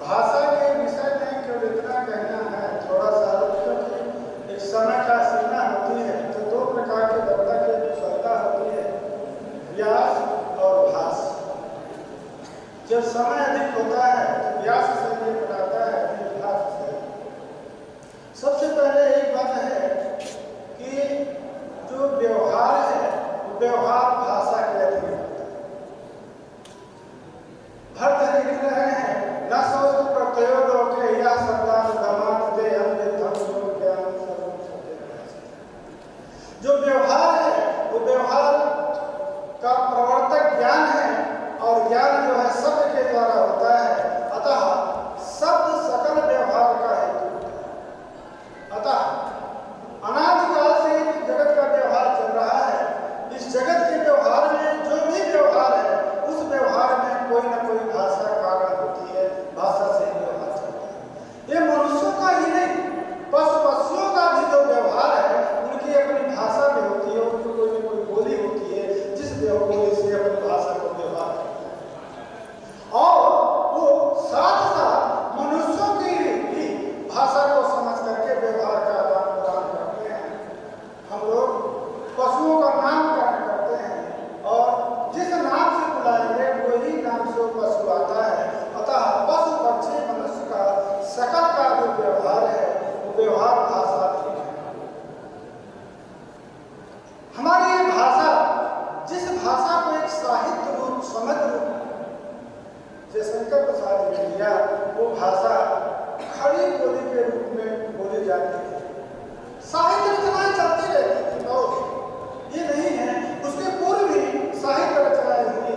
भाषा के विषय में केवल इतना कहना है थोड़ा सा, क्योंकि एक समय का सीमा होती है तो दो प्रकार के वक्ता की कुशलता होती है, व्यास और भास। जब समय अधिक होता है तो व्यास से ये बताता है कि भास से। सबसे पहले एक बात है कि जो व्यवहार है वो व्यवहार भाषा के अधीन होता है। भर्तृहरि लिख रहे हैं न सोच प्रत्ययो लोके या शब्दान गमान दे हमने धम जो ज्ञान सर्व सत्य। जो व्यवहार है वो व्यवहार का प्रवर्तक ज्ञान है और ज्ञान जो है शब्द के द्वारा होता है। अतः शब्द सकल व्यवहार का हेतु होता है। अतः अनादिकाल से जगत का व्यवहार चल रहा है। इस जगत के व्यवहार में जो भी व्यवहार है उस व्यवहार में कोई न कोई भाषा कारण होती है, भाषा से ही व्यवहार चलता है। ये मनुष्यों का ही नहीं, पशु पक्षियों का भी जो व्यवहार है उनकी अपनी भाषा भी होती है, उनकी कोई न कोई बोली होती है जिस बोली से अपनी भाषा को व्यवहार करते हैं। और वो साथ साथ मनुष्यों की भी भाषा को समझ करके व्यवहार का आदान प्रदान करते हैं। हम लोग पशुओं का नामकरण करते हैं और जिस नाम से बुलाएंगे वही नाम से पशु आता है। अतः पशु पक्षी मनुष्य का सकल का जो व्यवहार है वो व्यवहार भाषा की है। हमारी ये भाषा, जिस भाषा को एक साहित्य रूप समझ रूप जो शंकर प्रसाद ने दिया, वो भाषा खड़ी बोली के रूप में बोली जाती है। साहित्य रचनाएं चलती रहती थी बहुत, ये नहीं है। उसके पूर्व भी साहित्य रचनाएं हुई,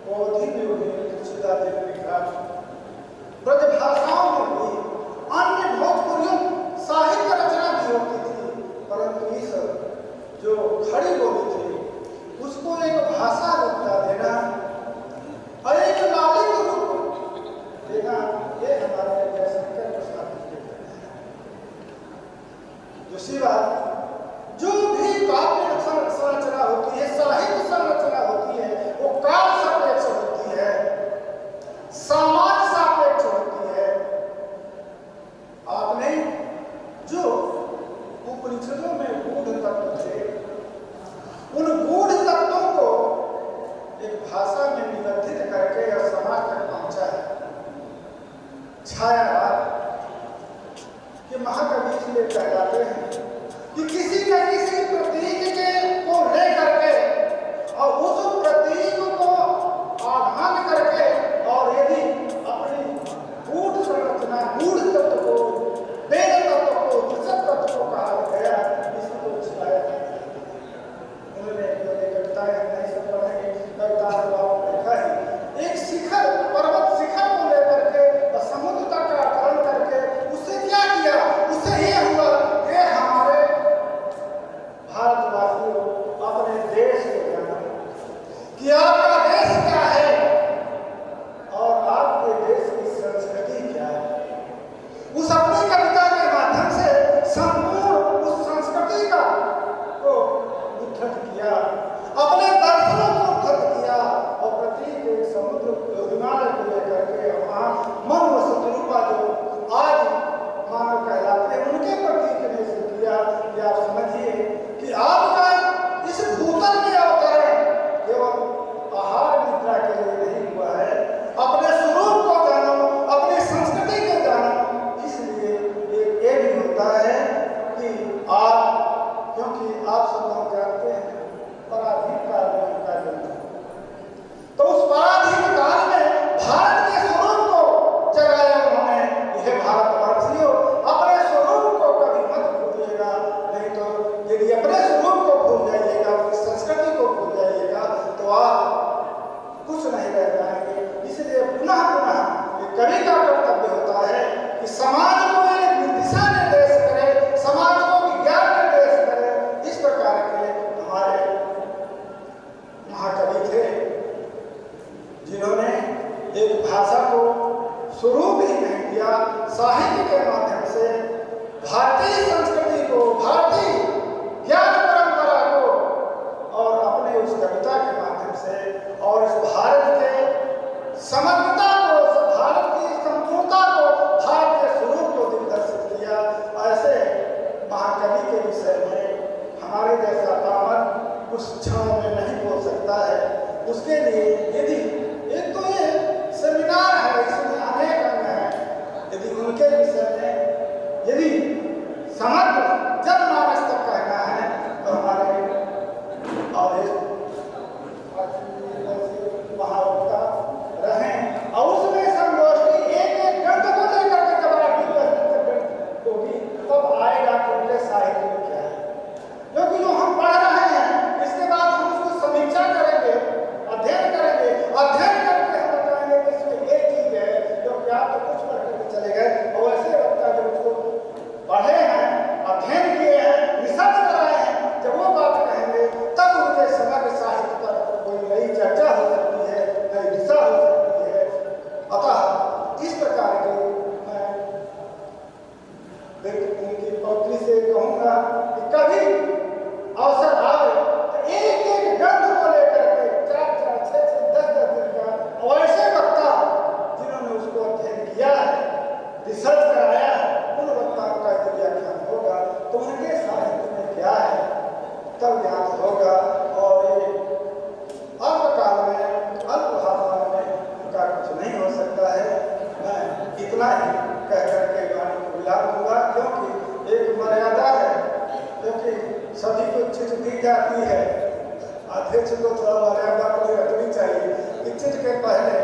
अवधि में हुई, तुलसीदास जी ने लिखा, ब्रज भाषाओं में हुई, अन्य भोजपुरियों साहित्य रचना भी होती थी। परंतु इस जो खड़ी बोली थी उसको एक भाषा रूपता देना और एक लालित रूप देना, ये हमारे शंकर प्रसाद जी के करना है। दूसरी बात, जो भी काव्य संरचना होती है, साहित्य संरचना होती है, वो काल सापेक्ष होती है, समाज सापेक्ष होती है। आपने जो उपनिषदों में गूढ़ तत्व थे, उन गूढ़ तत्वों को एक भाषा में निबंधित करके और समाज तक पहुंचा है। छायावाद के महाकवि इसलिए कहलाते हैं कि किसी न किसी प्रतीक के को लेकर के और उस प्रतीक को आधान करके और यदि अपनी गूढ़ संरचना, गूढ़ तत्व को, वेद तत्व को, दूसरे तत्व को कहा गया, इसको छाया जाता है। उन्होंने कविताएं नहीं सब पढ़ेंगे, कविता लिखा है, एक शिखर, पर्वत शिखर को लेकर के समुद्र तक का आकलन करके उससे क्या किया, उससे ये हुआ कि हमारे भारतवासियों अपने देश को जाना कि आपका देश क्या है और आपके देश की संस्कृति क्या है। उस अपनी कविता के माध्यम से संपूर्ण उस संस्कृति का को उद्धत किया, अपने दर्शनों को उद्धत किया और प्रतीक एक समुद्र हिमालय को लेकर के वहाँ मन व शत्रुपा जो आज मानव कहलाते हैं उनके प्रतीक ने से किया। कि आप समझिए कि आपका इस भूतल में अवतरण केवल आहार निद्रा के लिए नहीं हुआ है, अपने स्वरूप को जानो, अपनी संस्कृति को जानो। इसलिए ये भी होता है कि आप, क्योंकि आप सब लोग जानते हैं पराधीन काल में उनका जन्म, तो उस पराधीन काल में भारत के स्वरूप को जगाया उन्होंने। यह भारतवासियों अपने स्वरूप को कभी मत भूलिएगा, नहीं तो यदि अपने स्वरूप को भूल जाइएगा, अपनी संस्कृति को भूल जाइएगा तो आप कुछ नहीं रह जाएंगे। इसलिए पुनः पुनः कवि का कर्तव्य होता है कि समाज को एक दिशा निर्देश करे, समाज को विज्ञान निर्देश करे। इस प्रकार के हमारे महाकवि थे जिन्होंने एक भाषा को स्वरूप ही नहीं दिया, साहित्य के माध्यम से भारतीय संस्कृति को, भारतीय ज्ञान परंपरा को और अपने उस कविता के माध्यम से और इस भारत के समग्रता को, भारत की संपूर्ण उस क्षण में नहीं बोल सकता है। उसके लिए यदि एक तो ये सेमिनार है, इसमें अनेक अंग हैं, यदि उनके विषय में यदि समग्र जनमानस तक कहना है तो हमारे और महावक्ता रहें और उसमें संगोष्ठी एक एक ग्रंथ को लेकर के जब आप होगी तब आएगा कि उनके साहित्य में क्या है, क्योंकि जो हम पढ़ रहे हैं इसके बाद हम उसको समीक्षा करेंगे, अध्ययन करेंगे, अध्ययन करके हम बताएंगे कि इसमें ये चीज है, क्योंकि आप तो कुछ पढ़ के चले गए और ऐसे वक्ता जो उसको पढ़े हैं, अध्ययन किए हैं, रिसर्च कराए हैं, जब वो बात कहेंगे तब उनके समग्र साहित्य पर कोई नई चर्चा हो सकती है, नई दिशा हो सकती है। अतः इस प्रकार के मैं उनकी पौत्री से कहूँगा कि कभी अवसर आए तो एक एक ग्रंथ को लेकर के 4-4, 6-6, 10-10 दिन का और ऐसे वक्ता जिन्होंने उसको अध्ययन किया है, रिसर्च कराया है, उन वक्ताओं का यदि व्याख्यान होगा तो उनके साहित्य में क्या है तब ज्ञान होगा। और ये अल्पकाल में, अल्प भाषा में उनका कुछ नहीं हो सकता है। मैं इतना ही कह करके वाणी को विराम दूंगा, क्योंकि एक मर्यादा है, क्योंकि सभी को चिट दी जाती है, अध्यक्ष को थोड़ा मर्यादा को रखनी चाहिए कि चिट के पहले